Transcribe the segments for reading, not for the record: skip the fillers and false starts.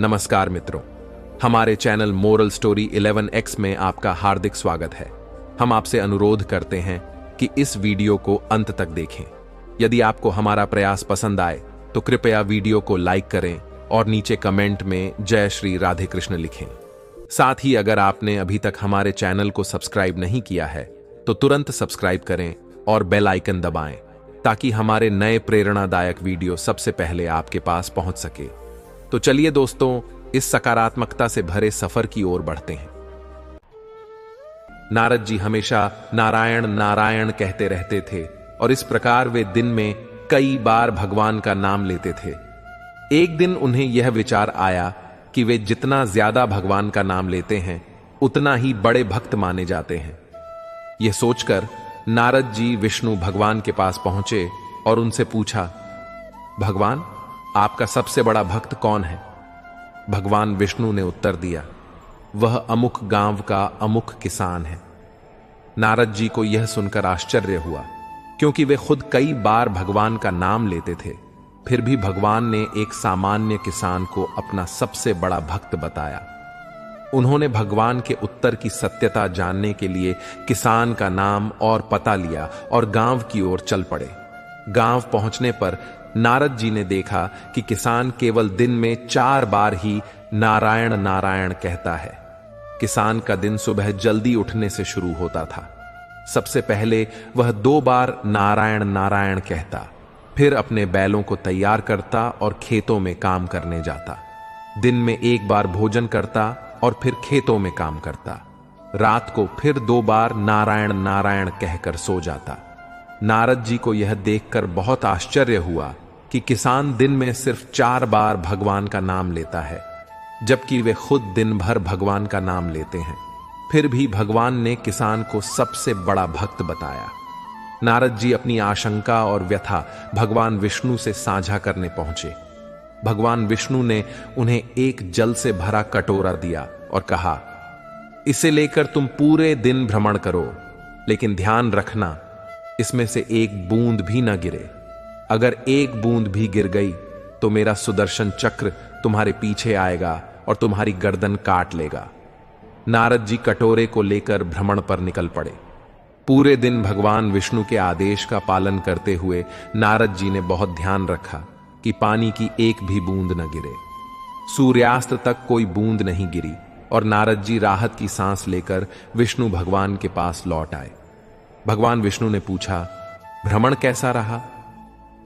नमस्कार मित्रों, हमारे चैनल मोरल स्टोरी 11x में आपका हार्दिक स्वागत है। हम आपसे अनुरोध करते हैं कि इस वीडियो को अंत तक देखें। यदि आपको हमारा प्रयास पसंद आए तो कृपया वीडियो को लाइक करें और नीचे कमेंट में जय श्री राधे कृष्ण लिखें। साथ ही अगर आपने अभी तक हमारे चैनल को सब्सक्राइब नहीं किया है तो तुरंत सब्सक्राइब करें और बेल आइकन दबाएं ताकि हमारे नए प्रेरणादायक वीडियो सबसे पहले आपके पास पहुंच सके। तो चलिए दोस्तों, इस सकारात्मकता से भरे सफर की ओर बढ़ते हैं। नारद जी हमेशा नारायण नारायण कहते रहते थे और इस प्रकार वे दिन में कई बार भगवान का नाम लेते थे। एक दिन उन्हें यह विचार आया कि वे जितना ज्यादा भगवान का नाम लेते हैं उतना ही बड़े भक्त माने जाते हैं। यह सोचकर नारद जी विष्णु भगवान के पास पहुंचे और उनसे पूछा, भगवान, आपका सबसे बड़ा भक्त कौन है? भगवान विष्णु ने उत्तर दिया, वह अमुक गांव का अमुक किसान है। नारद जी को यह सुनकर आश्चर्य हुआ, क्योंकि वे खुद कई बार भगवान का नाम लेते थे। फिर भी भगवान ने एक सामान्य किसान को अपना सबसे बड़ा भक्त बताया। उन्होंने भगवान के उत्तर की सत्यता जानने के लिए किसान का नाम और पता लिया और गांव की ओर चल पड़े। गांव पहुंचने पर नारद जी ने देखा कि किसान केवल दिन में 4 बार ही नारायण नारायण कहता है। किसान का दिन सुबह जल्दी उठने से शुरू होता था। सबसे पहले वह 2 बार नारायण नारायण कहता, फिर अपने बैलों को तैयार करता और खेतों में काम करने जाता। दिन में 1 बार भोजन करता और फिर खेतों में काम करता। रात को फिर 2 बार नारायण नारायण कहकर सो जाता। नारद जी को यह देखकर बहुत आश्चर्य हुआ कि किसान दिन में सिर्फ 4 बार भगवान का नाम लेता है, जबकि वे खुद दिन भर भगवान का नाम लेते हैं। फिर भी भगवान ने किसान को सबसे बड़ा भक्त बताया। नारद जी अपनी आशंका और व्यथा भगवान विष्णु से साझा करने पहुंचे। भगवान विष्णु ने उन्हें एक जल से भरा कटोरा दिया और कहा, इसे लेकर तुम पूरे दिन भ्रमण करो, लेकिन ध्यान रखना इसमें से 1 बूंद भी न गिरे। अगर 1 बूंद भी गिर गई तो मेरा सुदर्शन चक्र तुम्हारे पीछे आएगा और तुम्हारी गर्दन काट लेगा। नारद जी कटोरे को लेकर भ्रमण पर निकल पड़े। पूरे दिन भगवान विष्णु के आदेश का पालन करते हुए नारद जी ने बहुत ध्यान रखा कि पानी की 1 भी बूंद न गिरे। सूर्यास्त तक कोई बूंद नहीं गिरी और नारद जी राहत की सांस लेकर विष्णु भगवान के पास लौट आए। भगवान विष्णु ने पूछा, भ्रमण कैसा रहा?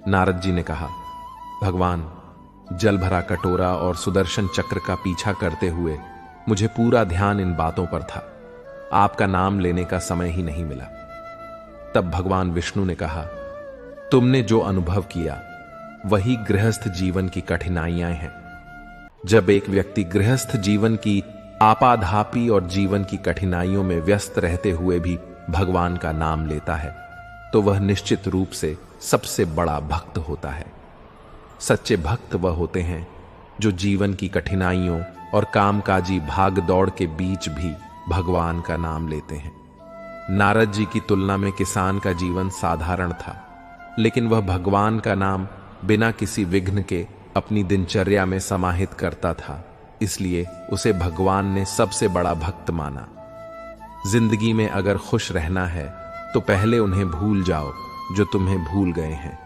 नारद जी ने कहा, भगवान, जल भरा कटोरा और सुदर्शन चक्र का पीछा करते हुए मुझे पूरा ध्यान इन बातों पर था। आपका नाम लेने का समय ही नहीं मिला। तब भगवान विष्णु ने कहा, तुमने जो अनुभव किया वही गृहस्थ जीवन की कठिनाइयां हैं। जब एक व्यक्ति गृहस्थ जीवन की आपाधापी और जीवन की कठिनाइयों में व्यस्त रहते हुए भी भगवान का नाम लेता है तो वह निश्चित रूप से सबसे बड़ा भक्त होता है। सच्चे भक्त वह होते हैं जो जीवन की कठिनाइयों और कामकाजी भाग दौड़ के बीच भी भगवान का नाम लेते हैं। नारद जी की तुलना में किसान का जीवन साधारण था, लेकिन वह भगवान का नाम बिना किसी विघ्न के अपनी दिनचर्या में समाहित करता था, इसलिए उसे भगवान ने सबसे बड़ा भक्त माना। जिंदगी में अगर खुश रहना है तो पहले उन्हें भूल जाओ जो तुम्हें भूल गए हैं।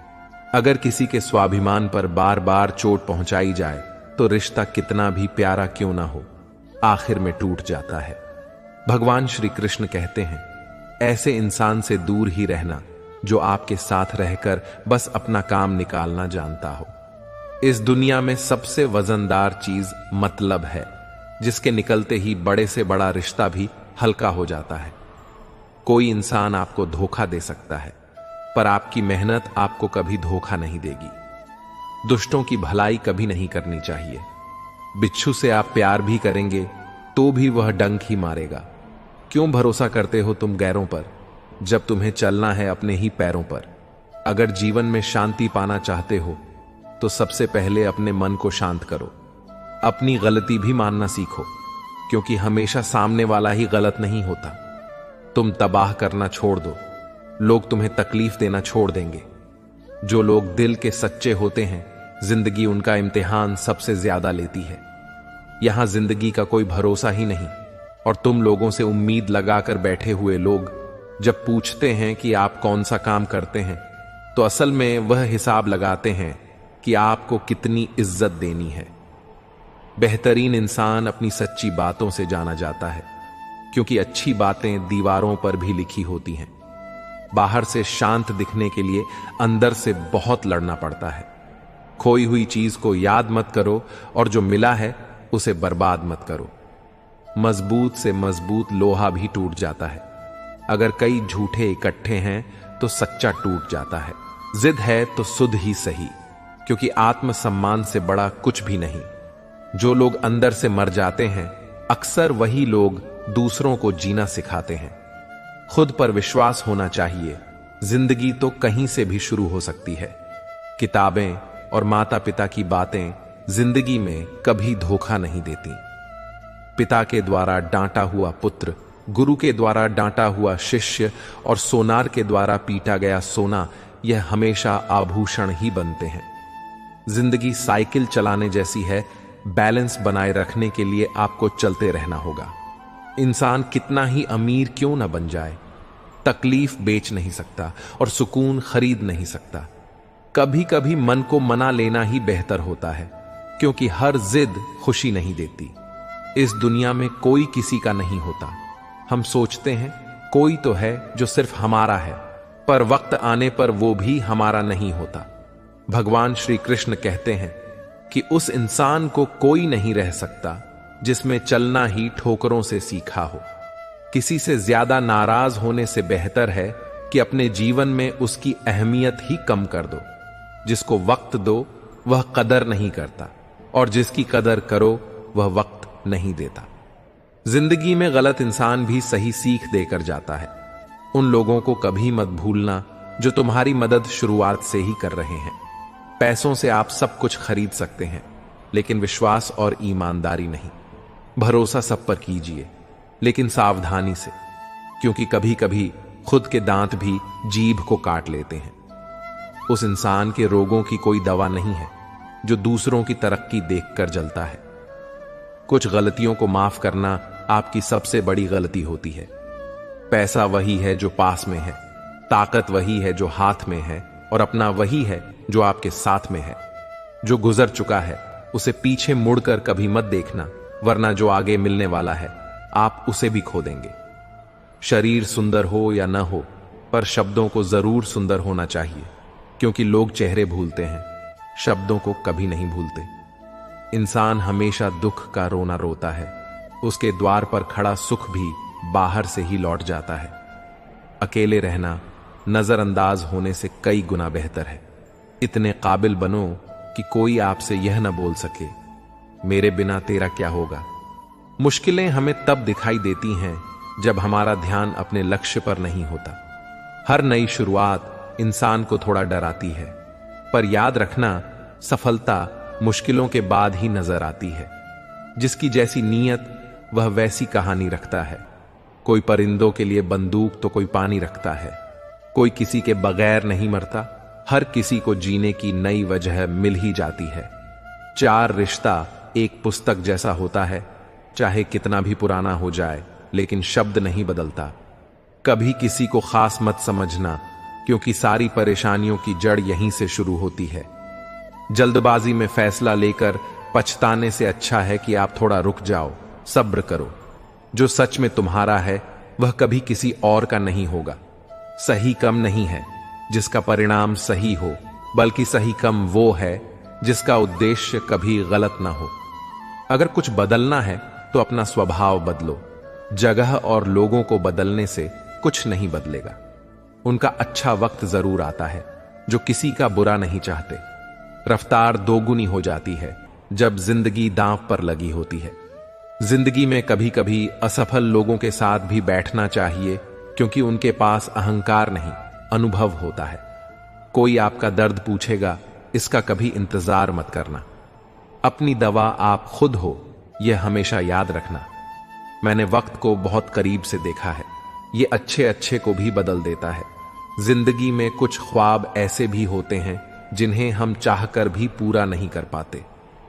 अगर किसी के स्वाभिमान पर बार बार चोट पहुंचाई जाए तो रिश्ता कितना भी प्यारा क्यों ना हो, आखिर में टूट जाता है। भगवान श्री कृष्ण कहते हैं, ऐसे इंसान से दूर ही रहना जो आपके साथ रहकर बस अपना काम निकालना जानता हो। इस दुनिया में सबसे वजनदार चीज मतलब है, जिसके निकलते ही बड़े से बड़ा रिश्ता भी हल्का हो जाता है। कोई इंसान आपको धोखा दे सकता है, पर आपकी मेहनत आपको कभी धोखा नहीं देगी। दुष्टों की भलाई कभी नहीं करनी चाहिए। बिच्छू से आप प्यार भी करेंगे तो भी वह डंक ही मारेगा। क्यों भरोसा करते हो तुम गैरों पर, जब तुम्हें चलना है अपने ही पैरों पर। अगर जीवन में शांति पाना चाहते हो तो सबसे पहले अपने मन को शांत करो। अपनी गलती भी मानना सीखो, क्योंकि हमेशा सामने वाला ही गलत नहीं होता। तुम तबाह करना छोड़ दो, लोग तुम्हें तकलीफ देना छोड़ देंगे। जो लोग दिल के सच्चे होते हैं, जिंदगी उनका इम्तिहान सबसे ज्यादा लेती है। यहां जिंदगी का कोई भरोसा ही नहीं, और तुम लोगों से उम्मीद लगाकर बैठे हुए लोग जब पूछते हैं कि आप कौन सा काम करते हैं, तो असल में वह हिसाब लगाते हैं कि आपको कितनी इज्जत देनी है। बेहतरीन इंसान अपनी सच्ची बातों से जाना जाता है, क्योंकि अच्छी बातें दीवारों पर भी लिखी होती हैं। बाहर से शांत दिखने के लिए अंदर से बहुत लड़ना पड़ता है। खोई हुई चीज को याद मत करो, और जो मिला है उसे बर्बाद मत करो। मजबूत से मजबूत लोहा भी टूट जाता है। अगर कई झूठे इकट्ठे हैं तो सच्चा टूट जाता है। जिद है तो सुध ही सही, क्योंकि आत्मसम्मान से बड़ा कुछ भी नहीं। जो लोग अंदर से मर जाते हैं, अक्सर वही लोग दूसरों को जीना सिखाते हैं। खुद पर विश्वास होना चाहिए। जिंदगी तो कहीं से भी शुरू हो सकती है। किताबें और माता पिता की बातें जिंदगी में कभी धोखा नहीं देती। पिता के द्वारा डांटा हुआ पुत्र, गुरु के द्वारा डांटा हुआ शिष्य और सोनार के द्वारा पीटा गया सोना, यह हमेशा आभूषण ही बनते हैं। जिंदगी साइकिल चलाने जैसी है। बैलेंस बनाए रखने के लिए आपको चलते रहना होगा। इंसान कितना ही अमीर क्यों ना बन जाए, तकलीफ बेच नहीं सकता और सुकून खरीद नहीं सकता। कभी कभी मन को मना लेना ही बेहतर होता है, क्योंकि हर जिद खुशी नहीं देती। इस दुनिया में कोई किसी का नहीं होता। हम सोचते हैं कोई तो है जो सिर्फ हमारा है, पर वक्त आने पर वो भी हमारा नहीं होता। भगवान श्री कृष्ण कहते हैं कि उस इंसान को कोई नहीं रह सकता जिसमें चलना ही ठोकरों से सीखा हो। किसी से ज्यादा नाराज होने से बेहतर है कि अपने जीवन में उसकी अहमियत ही कम कर दो। जिसको वक्त दो वह कदर नहीं करता, और जिसकी कदर करो वह वक्त नहीं देता। जिंदगी में गलत इंसान भी सही सीख देकर जाता है। उन लोगों को कभी मत भूलना जो तुम्हारी मदद शुरुआत से ही कर रहे हैं। पैसों से आप सब कुछ खरीद सकते हैं, लेकिन विश्वास और ईमानदारी नहीं। भरोसा सब पर कीजिए, लेकिन सावधानी से, क्योंकि कभी कभी खुद के दांत भी जीभ को काट लेते हैं। उस इंसान के रोगों की कोई दवा नहीं है जो दूसरों की तरक्की देखकर जलता है। कुछ गलतियों को माफ करना आपकी सबसे बड़ी गलती होती है। पैसा वही है जो पास में है, ताकत वही है जो हाथ में है, और अपना वही है जो आपके साथ में है। जो गुजर चुका है उसे पीछे मुड़कर कभी मत देखना, वरना जो आगे मिलने वाला है आप उसे भी खो देंगे। शरीर सुंदर हो या न हो, पर शब्दों को जरूर सुंदर होना चाहिए, क्योंकि लोग चेहरे भूलते हैं, शब्दों को कभी नहीं भूलते। इंसान हमेशा दुख का रोना रोता है। उसके द्वार पर खड़ा सुख भी बाहर से ही लौट जाता है। अकेले रहना नजरअंदाज होने से कई गुना बेहतर है। इतने काबिल बनो कि कोई आपसे यह न बोल सके, मेरे बिना तेरा क्या होगा। मुश्किलें हमें तब दिखाई देती हैं जब हमारा ध्यान अपने लक्ष्य पर नहीं होता। हर नई शुरुआत इंसान को थोड़ा डराती है, पर याद रखना, सफलता मुश्किलों के बाद ही नजर आती है। जिसकी जैसी नीयत वह वैसी कहानी रखता है। कोई परिंदों के लिए बंदूक तो कोई पानी रखता है। कोई किसी के बगैर नहीं मरता। हर किसी को जीने की नई वजह मिल ही जाती है। चार रिश्ता एक पुस्तक जैसा होता है, चाहे कितना भी पुराना हो जाए, लेकिन शब्द नहीं बदलता। कभी किसी को खास मत समझना, क्योंकि सारी परेशानियों की जड़ यहीं से शुरू होती है। जल्दबाजी में फैसला लेकर पछताने से अच्छा है कि आप थोड़ा रुक जाओ, सब्र करो। जो सच में तुम्हारा है वह कभी किसी और का नहीं होगा। सही कम नहीं है जिसका परिणाम सही हो, बल्कि सही कम वो है जिसका उद्देश्य कभी गलत ना हो। अगर कुछ बदलना है तो अपना स्वभाव बदलो। जगह और लोगों को बदलने से कुछ नहीं बदलेगा। उनका अच्छा वक्त जरूर आता है जो किसी का बुरा नहीं चाहते। रफ्तार दोगुनी हो जाती है जब जिंदगी दांव पर लगी होती है। जिंदगी में कभी कभी असफल लोगों के साथ भी बैठना चाहिए, क्योंकि उनके पास अहंकार नहीं, अनुभव होता है। कोई आपका दर्द पूछेगा, इसका कभी इंतजार मत करना। अपनी दवा आप खुद हो, यह हमेशा याद रखना। मैंने वक्त को बहुत करीब से देखा है। यह अच्छे अच्छे को भी बदल देता है। जिंदगी में कुछ ख्वाब ऐसे भी होते हैं जिन्हें हम चाहकर भी पूरा नहीं कर पाते।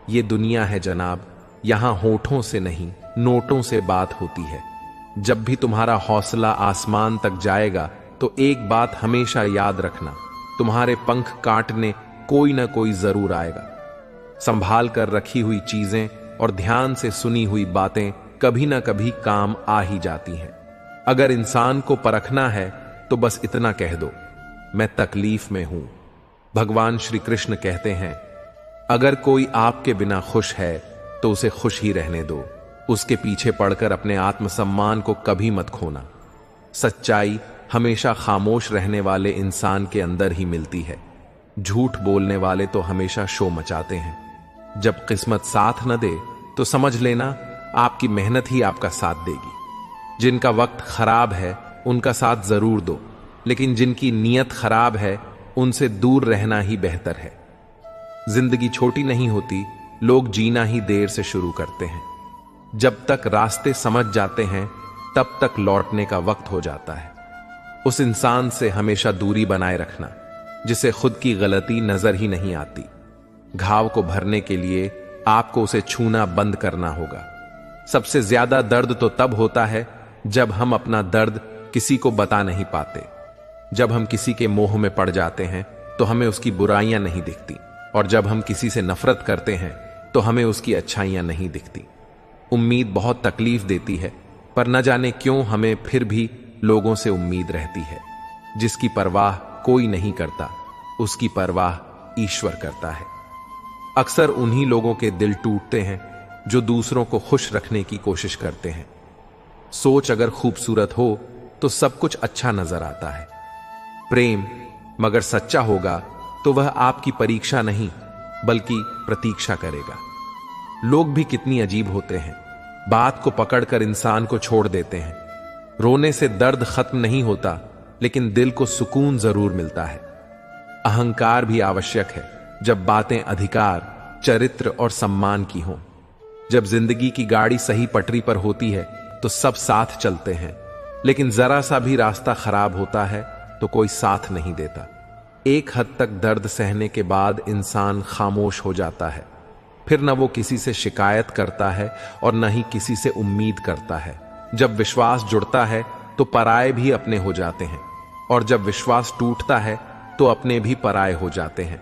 ये दुनिया है जनाब, यहां होठों से नहीं, नोटों से बात होती है। जब भी तुम्हारा हौसला आसमान तक जाएगा तो एक बात हमेशा याद रखना, तुम्हारे पंख काटने कोई ना कोई जरूर आएगा। संभाल कर रखी हुई चीजें और ध्यान से सुनी हुई बातें कभी ना कभी काम आ ही जाती हैं। अगर इंसान को परखना है तो बस इतना कह दो, मैं तकलीफ में हूं। भगवान श्री कृष्ण कहते हैं, अगर कोई आपके बिना खुश है तो उसे खुश ही रहने दो, उसके पीछे पड़कर अपने आत्मसम्मान को कभी मत खोना। सच्चाई हमेशा खामोश रहने वाले इंसान के अंदर ही मिलती है। झूठ बोलने वाले तो हमेशा शो मचाते हैं। जब किस्मत साथ न दे तो समझ लेना आपकी मेहनत ही आपका साथ देगी। जिनका वक्त खराब है उनका साथ जरूर दो, लेकिन जिनकी नीयत खराब है उनसे दूर रहना ही बेहतर है। जिंदगी छोटी नहीं होती, लोग जीना ही देर से शुरू करते हैं। जब तक रास्ते समझ जाते हैं तब तक लौटने का वक्त हो जाता है। उस इंसान से हमेशा दूरी बनाए रखना जिसे खुद की गलती नजर ही नहीं आती। घाव को भरने के लिए आपको उसे छूना बंद करना होगा। सबसे ज्यादा दर्द तो तब होता है जब हम अपना दर्द किसी को बता नहीं पाते। जब हम किसी के मोह में पड़ जाते हैं तो हमें उसकी बुराइयां नहीं दिखती, और जब हम किसी से नफरत करते हैं तो हमें उसकी अच्छाइयां नहीं दिखती। उम्मीद बहुत तकलीफ देती है, पर न जाने क्यों हमें फिर भी लोगों से उम्मीद रहती है। जिसकी परवाह कोई नहीं करता, उसकी परवाह ईश्वर करता है। अक्सर उन्हीं लोगों के दिल टूटते हैं जो दूसरों को खुश रखने की कोशिश करते हैं। सोच अगर खूबसूरत हो तो सब कुछ अच्छा नजर आता है। प्रेम मगर सच्चा होगा तो वह आपकी परीक्षा नहीं बल्कि प्रतीक्षा करेगा। लोग भी कितनी अजीब होते हैं, बात को पकड़कर इंसान को छोड़ देते हैं। रोने से दर्द खत्म नहीं होता, लेकिन दिल को सुकून जरूर मिलता है। अहंकार भी आवश्यक है जब बातें अधिकार, चरित्र और सम्मान की हों। जब जिंदगी की गाड़ी सही पटरी पर होती है तो सब साथ चलते हैं, लेकिन जरा सा भी रास्ता खराब होता है तो कोई साथ नहीं देता। एक हद तक दर्द सहने के बाद इंसान खामोश हो जाता है। फिर न वो किसी से शिकायत करता है और न ही किसी से उम्मीद करता है। जब विश्वास जुड़ता है तो पराये भी अपने हो जाते हैं, और जब विश्वास टूटता है तो अपने भी पराये हो जाते हैं।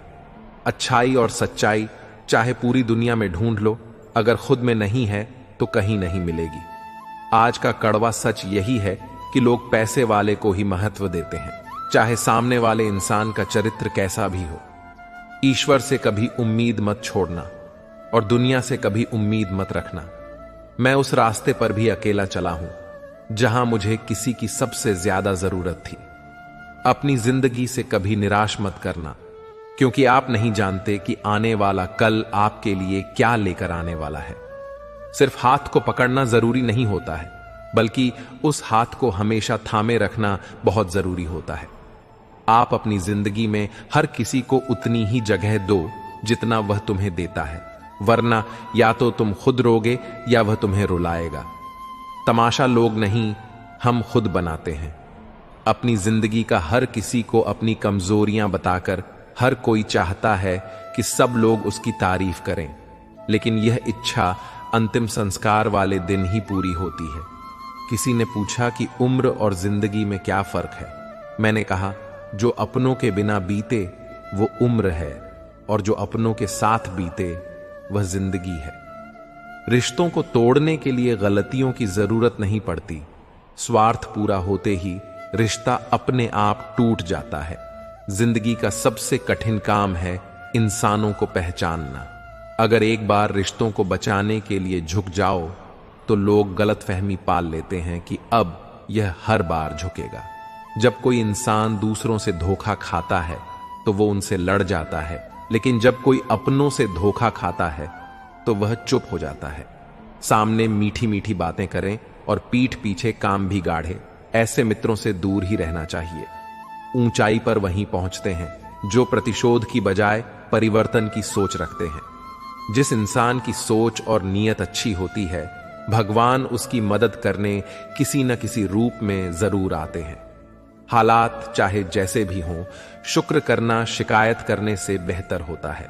अच्छाई और सच्चाई चाहे पूरी दुनिया में ढूंढ लो, अगर खुद में नहीं है तो कहीं नहीं मिलेगी। आज का कड़वा सच यही है कि लोग पैसे वाले को ही महत्व देते हैं, चाहे सामने वाले इंसान का चरित्र कैसा भी हो। ईश्वर से कभी उम्मीद मत छोड़ना और दुनिया से कभी उम्मीद मत रखना। मैं उस रास्ते पर भी अकेला चला हूं जहां मुझे किसी की सबसे ज्यादा जरूरत थी। अपनी जिंदगी से कभी निराश मत करना, क्योंकि आप नहीं जानते कि आने वाला कल आपके लिए क्या लेकर आने वाला है। सिर्फ हाथ को पकड़ना जरूरी नहीं होता है, बल्कि उस हाथ को हमेशा थामे रखना बहुत जरूरी होता है। आप अपनी जिंदगी में हर किसी को उतनी ही जगह दो जितना वह तुम्हें देता है, वरना या तो तुम खुद रोगे या वह तुम्हें रुलाएगा। तमाशा लोग नहीं, हम खुद बनाते हैं। अपनी जिंदगी का हर किसी को अपनी कमजोरियां बताकर हर कोई चाहता है कि सब लोग उसकी तारीफ करें, लेकिन यह इच्छा अंतिम संस्कार वाले दिन ही पूरी होती है। किसी ने पूछा कि उम्र और जिंदगी में क्या फर्क है। मैंने कहा, जो अपनों के बिना बीते वो उम्र है, और जो अपनों के साथ बीते वह जिंदगी है। रिश्तों को तोड़ने के लिए गलतियों की जरूरत नहीं पड़ती। स्वार्थ पूरा होते ही रिश्ता अपने आप टूट जाता है। जिंदगी का सबसे कठिन काम है इंसानों को पहचानना। अगर एक बार रिश्तों को बचाने के लिए झुक जाओ तो लोग गलतफहमी पाल लेते हैं कि अब यह हर बार झुकेगा। जब कोई इंसान दूसरों से धोखा खाता है तो वो उनसे लड़ जाता है, लेकिन जब कोई अपनों से धोखा खाता है तो वह चुप हो जाता है। सामने मीठी मीठी बातें करें और पीठ पीछे काम भी गाढ़े, ऐसे मित्रों से दूर ही रहना चाहिए। ऊंचाई पर वहीं पहुंचते हैं जो प्रतिशोध की बजाय परिवर्तन की सोच रखते हैं। जिस इंसान की सोच और नीयत अच्छी होती है, भगवान उसकी मदद करने किसी न किसी रूप में जरूर आते हैं। हालात चाहे जैसे भी हों, शुक्र करना शिकायत करने से बेहतर होता है।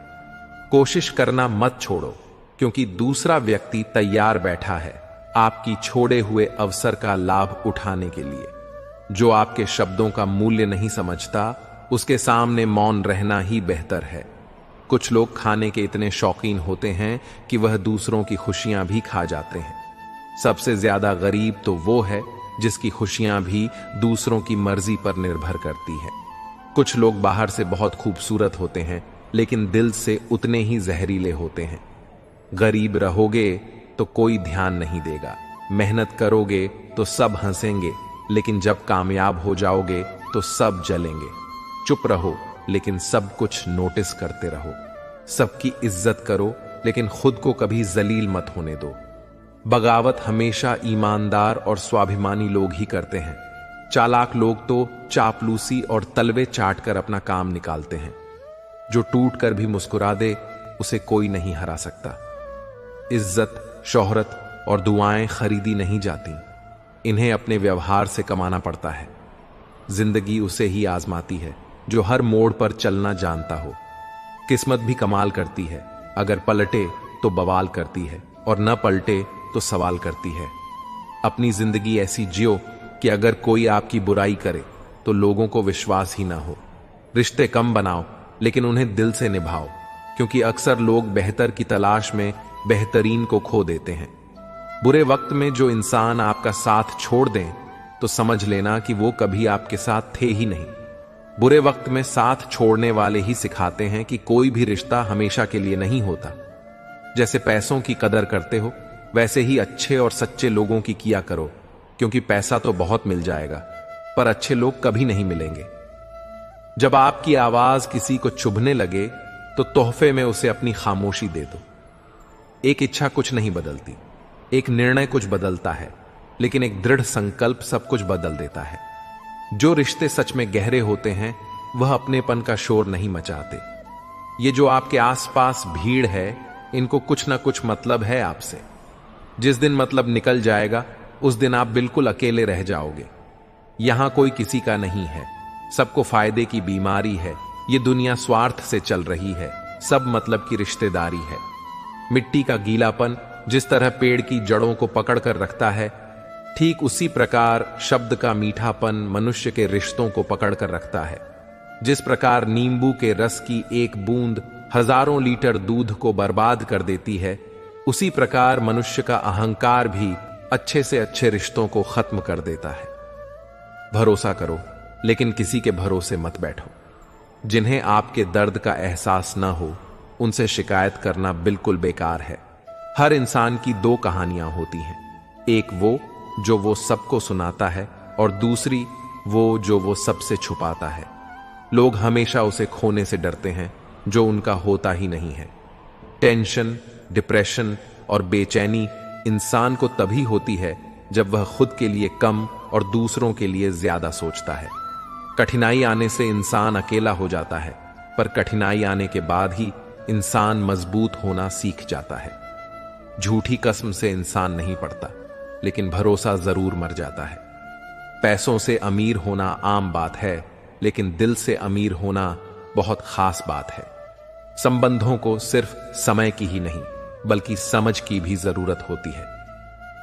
कोशिश करना मत छोड़ो, क्योंकि दूसरा व्यक्ति तैयार बैठा है आपकी छोड़े हुए अवसर का लाभ उठाने के लिए। जो आपके शब्दों का मूल्य नहीं समझता, उसके सामने मौन रहना ही बेहतर है। कुछ लोग खाने के इतने शौकीन होते हैं कि वह दूसरों की खुशियां भी खा जाते हैं। सबसे ज्यादा गरीब तो वो है जिसकी खुशियां भी दूसरों की मर्जी पर निर्भर करती है। कुछ लोग बाहर से बहुत खूबसूरत होते हैं, लेकिन दिल से उतने ही जहरीले होते हैं। गरीब रहोगे तो कोई ध्यान नहीं देगा, मेहनत करोगे तो सब हंसेंगे, लेकिन जब कामयाब हो जाओगे तो सब जलेंगे। चुप रहो लेकिन सब कुछ नोटिस करते रहो। सबकी इज्जत करो लेकिन खुद को कभी जलील मत होने दो। बगावत हमेशा ईमानदार और स्वाभिमानी लोग ही करते हैं। चालाक लोग तो चापलूसी और तलवे चाट कर अपना काम निकालते हैं। जो टूट कर भी मुस्कुरा दे उसे कोई नहीं हरा सकता। इज्जत, शोहरत और दुआएं खरीदी नहीं जाती, इन्हें अपने व्यवहार से कमाना पड़ता है। जिंदगी उसे ही आजमाती है जो हर मोड़ पर चलना जानता हो। किस्मत भी कमाल करती है, अगर पलटे तो बवाल करती है और न पलटे तो सवाल करती है। अपनी जिंदगी ऐसी जियो कि अगर कोई आपकी बुराई करे तो लोगों को विश्वास ही ना हो। रिश्ते कम बनाओ लेकिन उन्हें दिल से निभाओ, क्योंकि अक्सर लोग बेहतर की तलाश में बेहतरीन को खो देते हैं। बुरे वक्त में जो इंसान आपका साथ छोड़ दें तो समझ लेना कि वो कभी आपके साथ थे ही नहीं। बुरे वक्त में साथ छोड़ने वाले ही सिखाते हैं कि कोई भी रिश्ता हमेशा के लिए नहीं होता। जैसे पैसों की कदर करते हो, वैसे ही अच्छे और सच्चे लोगों की किया करो, क्योंकि पैसा तो बहुत मिल जाएगा पर अच्छे लोग कभी नहीं मिलेंगे। जब आपकी आवाज किसी को चुभने लगे तो तोहफे में उसे अपनी खामोशी दे दो। एक इच्छा कुछ नहीं बदलती, एक निर्णय कुछ बदलता है, लेकिन एक दृढ़ संकल्प सब कुछ बदल देता है। जो रिश्ते सच में गहरे होते हैं वह अपनेपन का शोर नहीं मचाते। ये जो आपके आसपास भीड़ है, इनको कुछ ना कुछ मतलब है आपसे। जिस दिन मतलब निकल जाएगा उस दिन आप बिल्कुल अकेले रह जाओगे। यहां कोई किसी का नहीं है, सबको फायदे की बीमारी है। ये दुनिया स्वार्थ से चल रही है, सब मतलब की रिश्तेदारी है। मिट्टी का गीलापन जिस तरह पेड़ की जड़ों को पकड़ कर रखता है, ठीक उसी प्रकार शब्द का मीठापन मनुष्य के रिश्तों को पकड़ कर रखता है। जिस प्रकार नींबू के रस की एक बूंद हजारों लीटर दूध को बर्बाद कर देती है, उसी प्रकार मनुष्य का अहंकार भी अच्छे से अच्छे रिश्तों को खत्म कर देता है। भरोसा करो लेकिन किसी के भरोसे मत बैठो। जिन्हें आपके दर्द का एहसास न हो, उनसे शिकायत करना बिल्कुल बेकार है। हर इंसान की दो कहानियां होती हैं, एक वो सबको सुनाता है और दूसरी वो जो सबसे छुपाता है। लोग हमेशा उसे खोने से डरते हैं जो उनका होता ही नहीं है। टेंशन, डिप्रेशन और बेचैनी इंसान को तभी होती है जब वह खुद के लिए कम और दूसरों के लिए ज्यादा सोचता है। कठिनाई आने से इंसान अकेला हो जाता है, पर कठिनाई आने के बाद ही इंसान मजबूत होना सीख जाता है। झूठी कसम से इंसान नहीं पड़ता, लेकिन भरोसा जरूर मर जाता है। पैसों से अमीर होना आम बात है, लेकिन दिल से अमीर होना बहुत खास बात है। संबंधों को सिर्फ समय की ही नहीं बल्कि समझ की भी जरूरत होती है।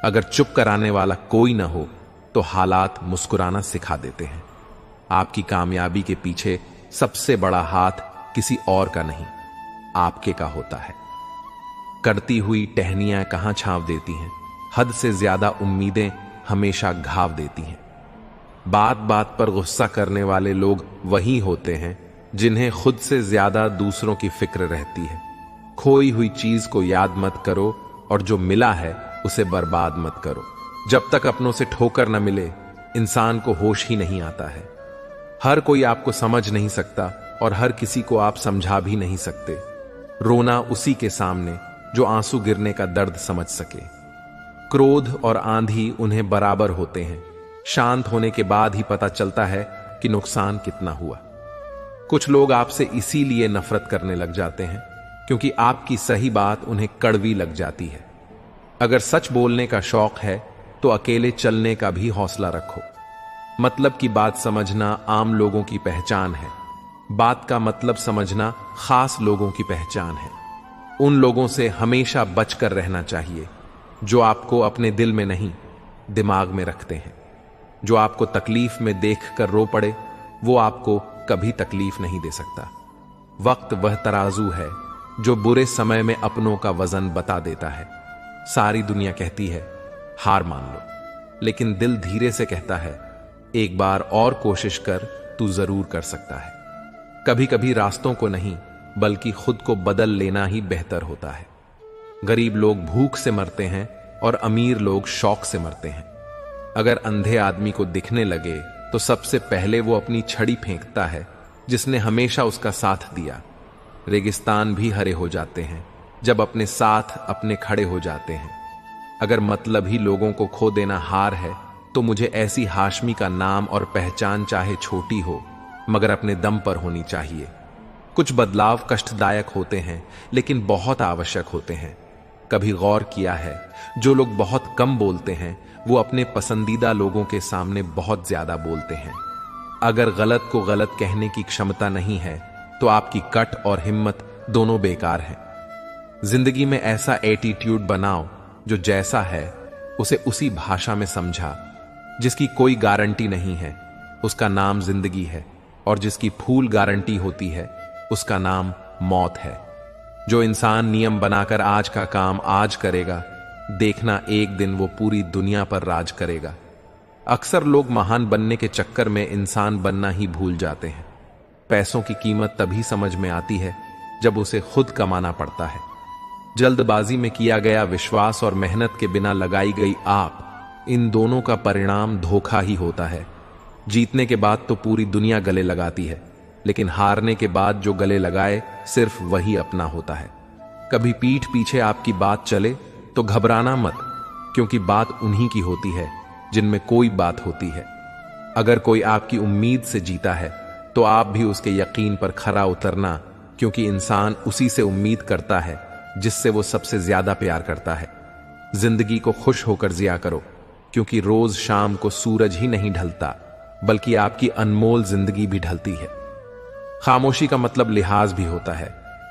अगर चुप कराने वाला कोई ना हो तो हालात मुस्कुराना सिखा देते हैं। आपकी कामयाबी के पीछे सबसे बड़ा हाथ किसी और का नहीं, आपके का होता है। करती हुई टहनियां कहां छांव देती हैं, हद से ज्यादा उम्मीदें हमेशा घाव देती हैं। बात बात पर गुस्सा करने वाले लोग वही होते हैं जिन्हें खुद से ज्यादा दूसरों की फिक्र रहती है। खोई हुई चीज को याद मत करो और जो मिला है उसे बर्बाद मत करो। जब तक अपनों से ठोकर न मिले, इंसान को होश ही नहीं आता है। हर कोई आपको समझ नहीं सकता और हर किसी को आप समझा भी नहीं सकते। रोना उसी के सामने जो आंसू गिरने का दर्द समझ सके। क्रोध और आंधी उन्हें बराबर होते हैं। शांत होने के बाद ही पता चलता है कि नुकसान कितना हुआ। कुछ लोग आपसे इसीलिए नफरत करने लग जाते हैं क्योंकि आपकी सही बात उन्हें कड़वी लग जाती है। अगर सच बोलने का शौक है तो अकेले चलने का भी हौसला रखो। मतलब की बात समझना आम लोगों की पहचान है, बात का मतलब समझना खास लोगों की पहचान है। उन लोगों से हमेशा बचकर रहना चाहिए जो आपको अपने दिल में नहीं, दिमाग में रखते हैं। जो आपको तकलीफ में देखकर रो पड़े, वो आपको कभी तकलीफ नहीं दे सकता। वक्त वह तराजू है जो बुरे समय में अपनों का वजन बता देता है। सारी दुनिया कहती है हार मान लो, लेकिन दिल धीरे से कहता है एक बार और कोशिश कर, तू जरूर कर सकता है। कभी कभी रास्तों को नहीं बल्कि खुद को बदल लेना ही बेहतर होता है। गरीब लोग भूख से मरते हैं और अमीर लोग शौक से मरते हैं। अगर अंधे आदमी को दिखने लगे तो सबसे पहले वो अपनी छड़ी फेंकता है जिसने हमेशा उसका साथ दिया। रेगिस्तान भी हरे हो जाते हैं जब अपने साथ अपने खड़े हो जाते हैं। अगर मतलब ही लोगों को खो देना हार है, तो मुझे ऐसी हाशमी का नाम और पहचान चाहे छोटी हो मगर अपने दम पर होनी चाहिए। कुछ बदलाव कष्टदायक होते हैं लेकिन बहुत आवश्यक होते हैं। कभी गौर किया है, जो लोग बहुत कम बोलते हैं वो अपने पसंदीदा लोगों के सामने बहुत ज्यादा बोलते हैं। अगर गलत को गलत कहने की क्षमता नहीं है तो आपकी कट और हिम्मत दोनों बेकार हैं। जिंदगी में ऐसा एटीट्यूड बनाओ जो जैसा है उसे उसी भाषा में समझा। जिसकी कोई गारंटी नहीं है उसका नाम जिंदगी है, और जिसकी फूल गारंटी होती है उसका नाम मौत है। जो इंसान नियम बनाकर आज का काम आज करेगा, देखना एक दिन वो पूरी दुनिया पर राज करेगा। अक्सर लोग महान बनने के चक्कर में इंसान बनना ही भूल जाते हैं। पैसों की कीमत तभी समझ में आती है जब उसे खुद कमाना पड़ता है। जल्दबाजी में किया गया विश्वास और मेहनत के बिना लगाई गई आप, इन दोनों का परिणाम धोखा ही होता है। जीतने के बाद तो पूरी दुनिया गले लगाती है, लेकिन हारने के बाद जो गले लगाए सिर्फ वही अपना होता है। कभी पीठ पीछे आपकी बात चले तो घबराना मत, क्योंकि बात उन्हीं की होती है जिनमें कोई बात होती है। अगर कोई आपकी उम्मीद से जीता है तो आप भी उसके यकीन पर खरा उतरना, क्योंकि इंसान उसी से उम्मीद करता है जिससे वो सबसे ज्यादा प्यार करता है। जिंदगी को खुश होकर जिया करो, क्योंकि रोज शाम को सूरज ही नहीं ढलता बल्कि आपकी अनमोल जिंदगी भी ढलती है। खामोशी का मतलब लिहाज भी होता है,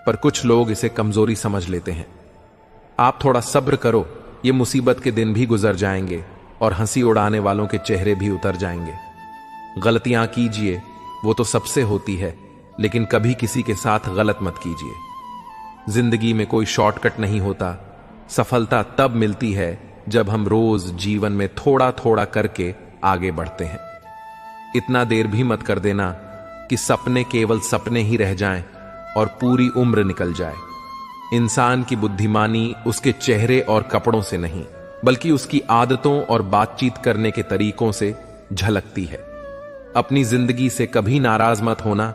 पर कुछ लोग इसे कमजोरी समझ लेते हैं। आप थोड़ा सब्र करो, ये मुसीबत के दिन भी गुजर जाएंगे और हंसी उड़ाने वालों के चेहरे भी उतर जाएंगे। गलतियां कीजिए, वो तो सबसे होती है, लेकिन कभी किसी के साथ गलत मत कीजिए। जिंदगी में कोई शॉर्टकट नहीं होता। सफलता तब मिलती है जब हम रोज जीवन में थोड़ा थोड़ा करके आगे बढ़ते हैं। इतना देर भी मत कर देना कि सपने केवल सपने ही रह जाएं और पूरी उम्र निकल जाए। इंसान की बुद्धिमानी उसके चेहरे और कपड़ों से नहीं, बल्कि उसकी आदतों और बातचीत करने के तरीकों से झलकती है। अपनी जिंदगी से कभी नाराज मत होना,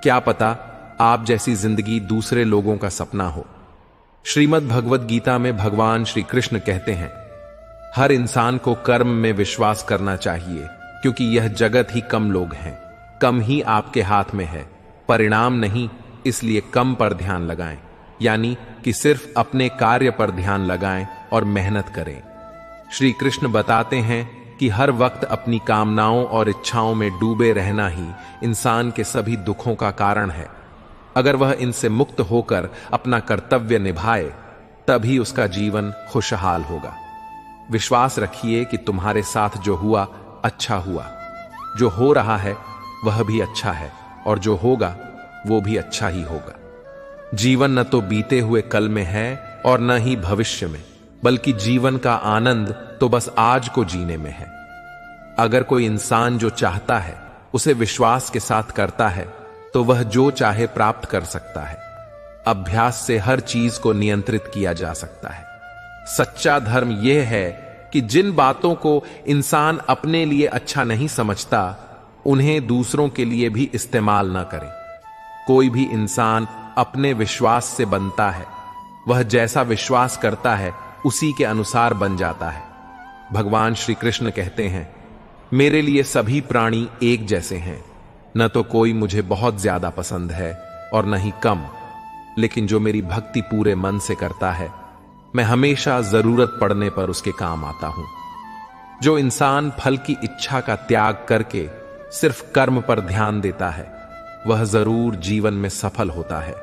क्या पता आप जैसी जिंदगी दूसरे लोगों का सपना हो। श्रीमद् भगवद गीता में भगवान श्री कृष्ण कहते हैं, हर इंसान को कर्म में विश्वास करना चाहिए, क्योंकि यह जगत ही कम लोग हैं, कम ही आपके हाथ में है, परिणाम नहीं, इसलिए कम पर ध्यान लगाएं। यानी कि सिर्फ अपने कार्य पर ध्यान लगाएं और मेहनत करें। श्री कृष्ण बताते हैं कि हर वक्त अपनी कामनाओं और इच्छाओं में डूबे रहना ही इंसान के सभी दुखों का कारण है। अगर वह इनसे मुक्त होकर अपना कर्तव्य निभाए, तभी उसका जीवन खुशहाल होगा। विश्वास रखिए कि तुम्हारे साथ जो हुआ अच्छा हुआ, जो हो रहा है वह भी अच्छा है, और जो होगा वो भी अच्छा ही होगा। जीवन न तो बीते हुए कल में है और न ही भविष्य में, बल्कि जीवन का आनंद तो बस आज को जीने में है। अगर कोई इंसान जो चाहता है उसे विश्वास के साथ करता है, तो वह जो चाहे प्राप्त कर सकता है। अभ्यास से हर चीज को नियंत्रित किया जा सकता है। सच्चा धर्म यह है कि जिन बातों को इंसान अपने लिए अच्छा नहीं समझता, उन्हें दूसरों के लिए भी इस्तेमाल न करें। कोई भी इंसान अपने विश्वास से बनता है, वह जैसा विश्वास करता है उसी के अनुसार बन जाता है। भगवान श्री कृष्ण कहते हैं, मेरे लिए सभी प्राणी एक जैसे हैं, न तो कोई मुझे बहुत ज्यादा पसंद है और न ही कम, लेकिन जो मेरी भक्ति पूरे मन से करता है, मैं हमेशा जरूरत पड़ने पर उसके काम आता हूं। जो इंसान फल की इच्छा का त्याग करके सिर्फ कर्म पर ध्यान देता है, वह जरूर जीवन में सफल होता है।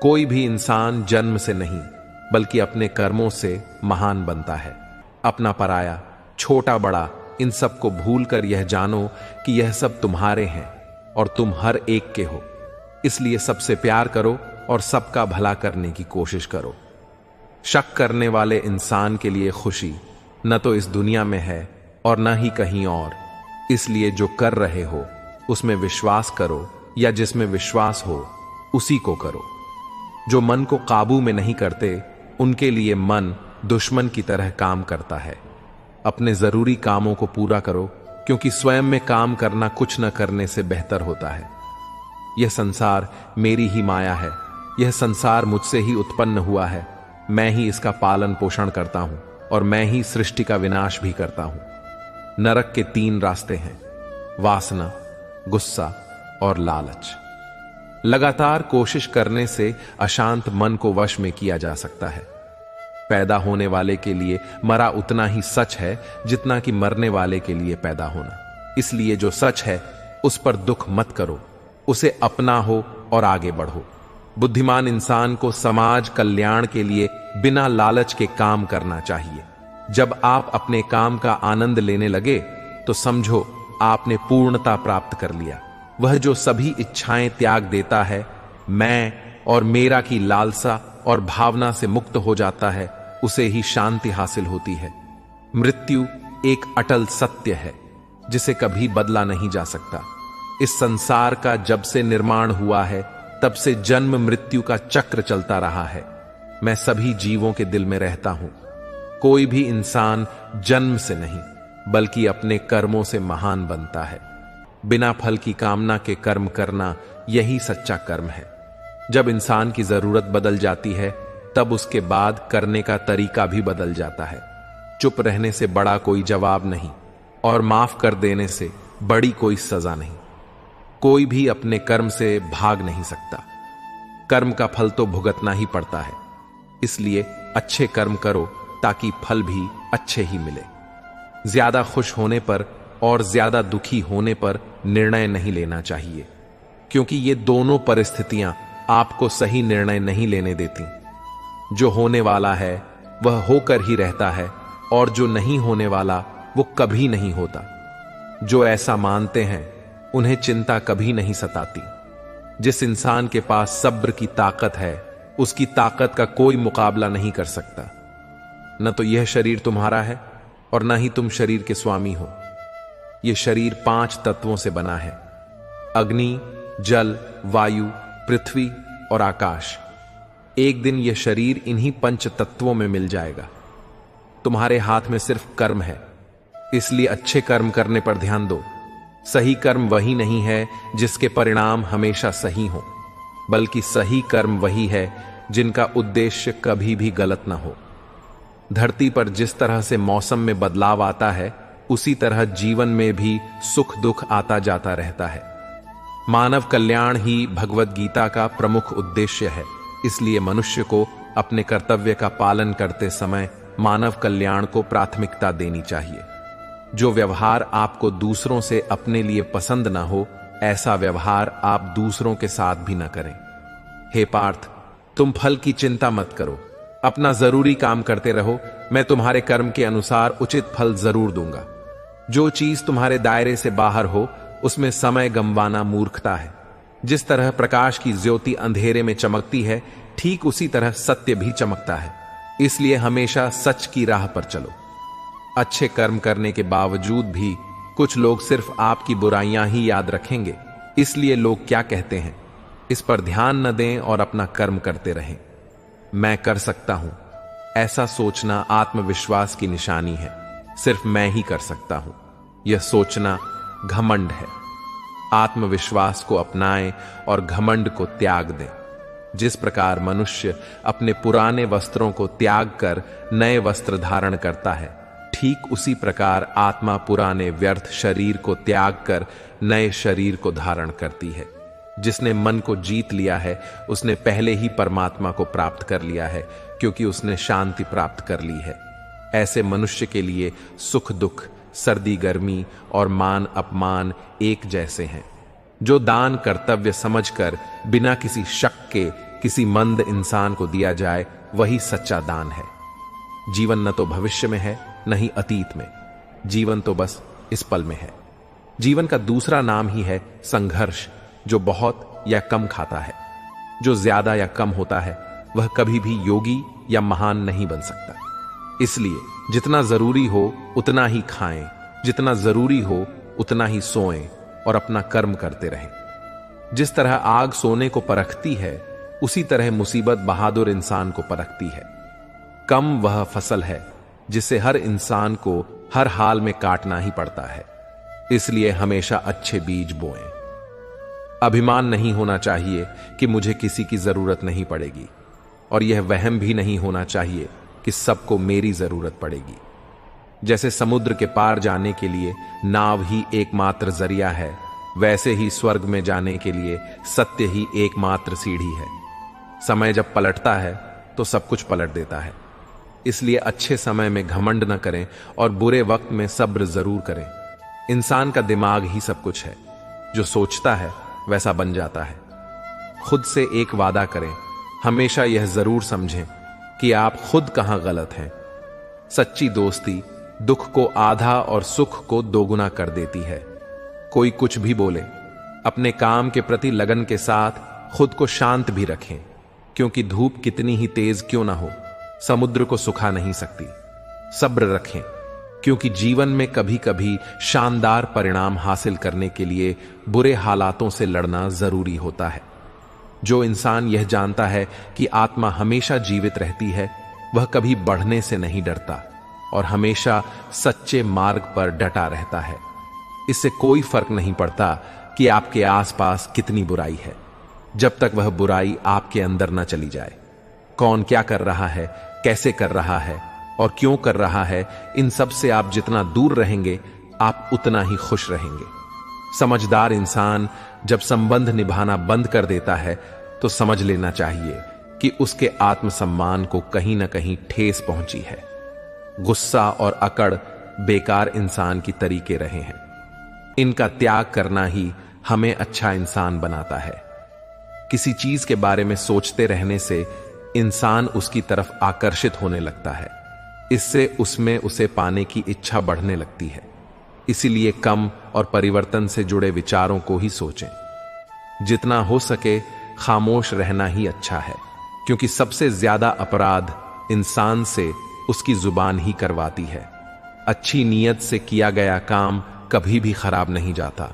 कोई भी इंसान जन्म से नहीं बल्कि अपने कर्मों से महान बनता है। अपना पराया, छोटा बड़ा, इन सब को भूलकर यह जानो कि यह सब तुम्हारे हैं और तुम हर एक के हो। इसलिए सबसे प्यार करो और सबका भला करने की कोशिश करो। शक करने वाले इंसान के लिए खुशी न तो इस दुनिया में है और न ही कहीं और। इसलिए जो कर रहे हो उसमें विश्वास करो, या जिसमें विश्वास हो उसी को करो। जो मन को काबू में नहीं करते उनके लिए मन दुश्मन की तरह काम करता है। अपने जरूरी कामों को पूरा करो, क्योंकि स्वयं में काम करना कुछ न करने से बेहतर होता है। यह संसार मेरी ही माया है। यह संसार मुझसे ही उत्पन्न हुआ है। मैं ही इसका पालन पोषण करता हूं और मैं ही सृष्टि का विनाश भी करता हूं। नरक के 3 रास्ते हैं: वासना, गुस्सा और लालच। लगातार कोशिश करने से अशांत मन को वश में किया जा सकता है। पैदा होने वाले के लिए मरा उतना ही सच है जितना कि मरने वाले के लिए पैदा होना। इसलिए जो सच है उस पर दुख मत करो, उसे अपना हो और आगे बढ़ो। बुद्धिमान इंसान को समाज कल्याण के लिए बिना लालच के काम करना चाहिए। जब आप अपने काम का आनंद लेने लगे तो समझो आपने पूर्णता प्राप्त कर लिया। वह जो सभी इच्छाएं त्याग देता है, मैं और मेरा की लालसा और भावना से मुक्त हो जाता है, उसे ही शांति हासिल होती है। मृत्यु एक अटल सत्य है जिसे कभी बदला नहीं जा सकता। इस संसार का जब से निर्माण हुआ है तब से जन्म मृत्यु का चक्र चलता रहा है। मैं सभी जीवों के दिल में रहता हूं। कोई भी इंसान जन्म से नहीं बल्कि अपने कर्मों से महान बनता है। बिना फल की कामना के कर्म करना यही सच्चा कर्म है। जब इंसान की जरूरत बदल जाती है तब उसके बाद करने का तरीका भी बदल जाता है। चुप रहने से बड़ा कोई जवाब नहीं और माफ कर देने से बड़ी कोई सजा नहीं। कोई भी अपने कर्म से भाग नहीं सकता। कर्म का फल तो भुगतना ही पड़ता है। इसलिए अच्छे कर्म करो ताकि फल भी अच्छे ही मिले। ज्यादा खुश होने पर और ज्यादा दुखी होने पर निर्णय नहीं लेना चाहिए, क्योंकि ये दोनों परिस्थितियां आपको सही निर्णय नहीं लेने देती। जो होने वाला है वह होकर ही रहता है और जो नहीं होने वाला वो कभी नहीं होता। जो ऐसा मानते हैं उन्हें चिंता कभी नहीं सताती। जिस इंसान के पास सब्र की ताकत है उसकी ताकत का कोई मुकाबला नहीं कर सकता। न तो यह शरीर तुम्हारा है और न ही तुम शरीर के स्वामी हो। यह शरीर 5 तत्वों से बना है: अग्नि, जल, वायु, पृथ्वी और आकाश। एक दिन यह शरीर इन्हीं 5 तत्वों में मिल जाएगा। तुम्हारे हाथ में सिर्फ कर्म है, इसलिए अच्छे कर्म करने पर ध्यान दो। सही कर्म वही नहीं है जिसके परिणाम हमेशा सही हो, बल्कि सही कर्म वही है जिनका उद्देश्य कभी भी गलत ना हो। धरती पर जिस तरह से मौसम में बदलाव आता है उसी तरह जीवन में भी सुख दुख आता जाता रहता है। मानव कल्याण ही भगवद गीता का प्रमुख उद्देश्य है। इसलिए मनुष्य को अपने कर्तव्य का पालन करते समय मानव कल्याण को प्राथमिकता देनी चाहिए। जो व्यवहार आपको दूसरों से अपने लिए पसंद ना हो, ऐसा व्यवहार आप दूसरों के साथ भी ना करें। हे पार्थ, तुम फल की चिंता मत करो, अपना जरूरी काम करते रहो। मैं तुम्हारे कर्म के अनुसार उचित फल जरूर दूंगा। जो चीज तुम्हारे दायरे से बाहर हो उसमें समय गंवाना मूर्खता है। जिस तरह प्रकाश की ज्योति अंधेरे में चमकती है, ठीक उसी तरह सत्य भी चमकता है। इसलिए हमेशा सच की राह पर चलो। अच्छे कर्म करने के बावजूद भी कुछ लोग सिर्फ आपकी बुराइयां ही याद रखेंगे। इसलिए लोग क्या कहते हैं इस पर ध्यान न दें और अपना कर्म करते रहें। मैं कर सकता हूं, ऐसा सोचना आत्मविश्वास की निशानी है। सिर्फ मैं ही कर सकता हूं, यह सोचना घमंड है। आत्मविश्वास को अपनाएं और घमंड को त्याग दें। जिस प्रकार मनुष्य अपने पुराने वस्त्रों को त्याग कर नए वस्त्र धारण करता है, ठीक उसी प्रकार आत्मा पुराने व्यर्थ शरीर को त्याग कर नए शरीर को धारण करती है। जिसने मन को जीत लिया है उसने पहले ही परमात्मा को प्राप्त कर लिया है, क्योंकि उसने शांति प्राप्त कर ली है। ऐसे मनुष्य के लिए सुख दुख, सर्दी गर्मी और मान अपमान एक जैसे हैं। जो दान कर्तव्य समझकर बिना किसी शक के किसी मंद इंसान को दिया जाए, वही सच्चा दान है। जीवन न तो भविष्य में है, न ही अतीत में। जीवन तो बस इस पल में है। जीवन का दूसरा नाम ही है संघर्ष, जो बहुत या कम खाता है। जो ज्यादा या कम होता है, वह कभी भी योगी या महान नहीं बन सकता। इसलिए जितना जरूरी हो उतना ही खाएं, जितना जरूरी हो उतना ही सोएं और अपना कर्म करते रहें। जिस तरह आग सोने को परखती है, उसी तरह मुसीबत बहादुर इंसान को परखती है। कम वह फसल है जिसे हर इंसान को हर हाल में काटना ही पड़ता है। इसलिए हमेशा अच्छे बीज बोएं। अभिमान नहीं होना चाहिए कि मुझे किसी की जरूरत नहीं पड़ेगी, और यह वहम भी नहीं होना चाहिए कि सबको मेरी जरूरत पड़ेगी। जैसे समुद्र के पार जाने के लिए नाव ही एकमात्र जरिया है, वैसे ही स्वर्ग में जाने के लिए सत्य ही एकमात्र सीढ़ी है। समय जब पलटता है तो सब कुछ पलट देता है। इसलिए अच्छे समय में घमंड न करें और बुरे वक्त में सब्र जरूर करें। इंसान का दिमाग ही सब कुछ है। जो सोचता है वैसा बन जाता है। खुद से एक वादा करें, हमेशा यह जरूर समझें कि आप खुद कहां गलत हैं। सच्ची दोस्ती दुख को आधा और सुख को दोगुना कर देती है। कोई कुछ भी बोले, अपने काम के प्रति लगन के साथ खुद को शांत भी रखें, क्योंकि धूप कितनी ही तेज क्यों ना हो, समुद्र को सुखा नहीं सकती। सब्र रखें, क्योंकि जीवन में कभी कभी शानदार परिणाम हासिल करने के लिए बुरे हालातों से लड़ना जरूरी होता है। जो इंसान यह जानता है कि आत्मा हमेशा जीवित रहती है, वह कभी बढ़ने से नहीं डरता और हमेशा सच्चे मार्ग पर डटा रहता है। इससे कोई फर्क नहीं पड़ता कि आपके आसपास कितनी बुराई है, जब तक वह बुराई आपके अंदर न चली जाए। कौन क्या कर रहा है, कैसे कर रहा है और क्यों कर रहा है, इन सब से आप जितना दूर रहेंगे, आप उतना ही खुश रहेंगे। समझदार इंसान जब संबंध निभाना बंद कर देता है, तो समझ लेना चाहिए कि उसके आत्मसम्मान को कहीं ना कहीं ठेस पहुंची है। गुस्सा और अकड़ बेकार इंसान की तरीके रहे हैं। इनका त्याग करना ही हमें अच्छा इंसान बनाता है। किसी चीज के बारे में सोचते रहने से इंसान उसकी तरफ आकर्षित होने लगता है। इससे उसमें उसे पाने की इच्छा बढ़ने लगती है। इसीलिए कम और परिवर्तन से जुड़े विचारों को ही सोचें। जितना हो सके खामोश रहना ही अच्छा है, क्योंकि सबसे ज्यादा अपराध इंसान से उसकी जुबान ही करवाती है। अच्छी नीयत से किया गया काम कभी भी खराब नहीं जाता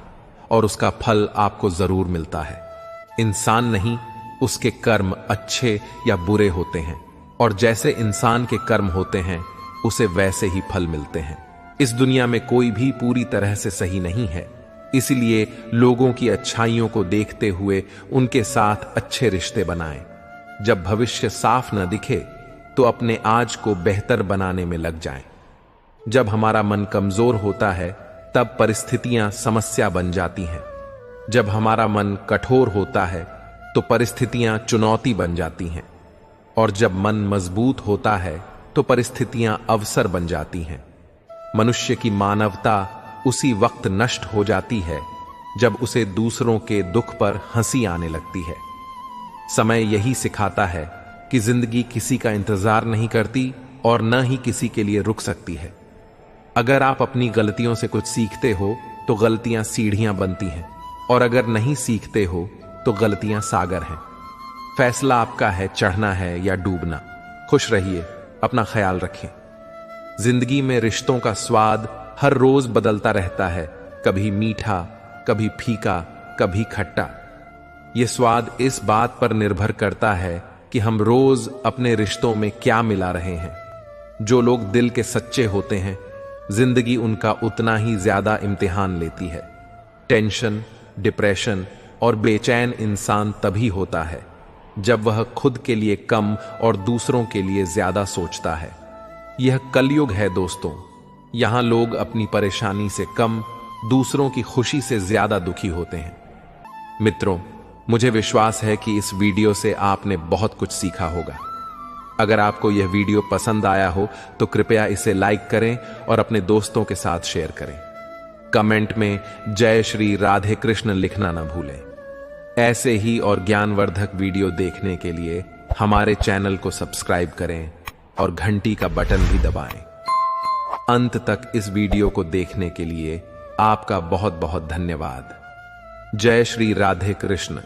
और उसका फल आपको जरूर मिलता है। इंसान नहीं, उसके कर्म अच्छे या बुरे होते हैं, और जैसे इंसान के कर्म होते हैं, उसे वैसे ही फल मिलते हैं। इस दुनिया में कोई भी पूरी तरह से सही नहीं है। इसलिए लोगों की अच्छाइयों को देखते हुए उनके साथ अच्छे रिश्ते बनाएं। जब भविष्य साफ न दिखे, तो अपने आज को बेहतर बनाने में लग जाएं। जब हमारा मन कमजोर होता है, तब परिस्थितियां समस्या बन जाती हैं। जब हमारा मन कठोर होता है, तो परिस्थितियां चुनौती बन जाती हैं। और जब मन मजबूत होता है, तो परिस्थितियां अवसर बन जाती हैं। मनुष्य की मानवता उसी वक्त नष्ट हो जाती है जब उसे दूसरों के दुख पर हंसी आने लगती है। समय यही सिखाता है कि जिंदगी किसी का इंतजार नहीं करती और न ही किसी के लिए रुक सकती है। अगर आप अपनी गलतियों से कुछ सीखते हो, तो गलतियां सीढ़ियां बनती हैं, और अगर नहीं सीखते हो, तो गलतियां सागर हैं। फैसला आपका है, चढ़ना है या डूबना। खुश रहिए, अपना ख्याल रखें। जिंदगी में रिश्तों का स्वाद हर रोज बदलता रहता है, कभी मीठा, कभी फीका, कभी खट्टा। यह स्वाद इस बात पर निर्भर करता है कि हम रोज अपने रिश्तों में क्या मिला रहे हैं। जो लोग दिल के सच्चे होते हैं, जिंदगी उनका उतना ही ज्यादा इम्तिहान लेती है। टेंशन, डिप्रेशन और बेचैन इंसान तभी होता है जब वह खुद के लिए कम और दूसरों के लिए ज्यादा सोचता है। यह कलयुग है दोस्तों। यहां लोग अपनी परेशानी से कम, दूसरों की खुशी से ज्यादा दुखी होते हैं। मित्रों, मुझे विश्वास है कि इस वीडियो से आपने बहुत कुछ सीखा होगा। अगर आपको यह वीडियो पसंद आया हो, तो कृपया इसे लाइक करें और अपने दोस्तों के साथ शेयर करें। कमेंट में जय श्री राधे कृष्ण लिखना ना भूलें। ऐसे ही और ज्ञानवर्धक वीडियो देखने के लिए हमारे चैनल को सब्सक्राइब करें और घंटी का बटन भी दबाएं। अंत तक इस वीडियो को देखने के लिए आपका बहुत बहुत धन्यवाद। जय श्री राधे कृष्ण।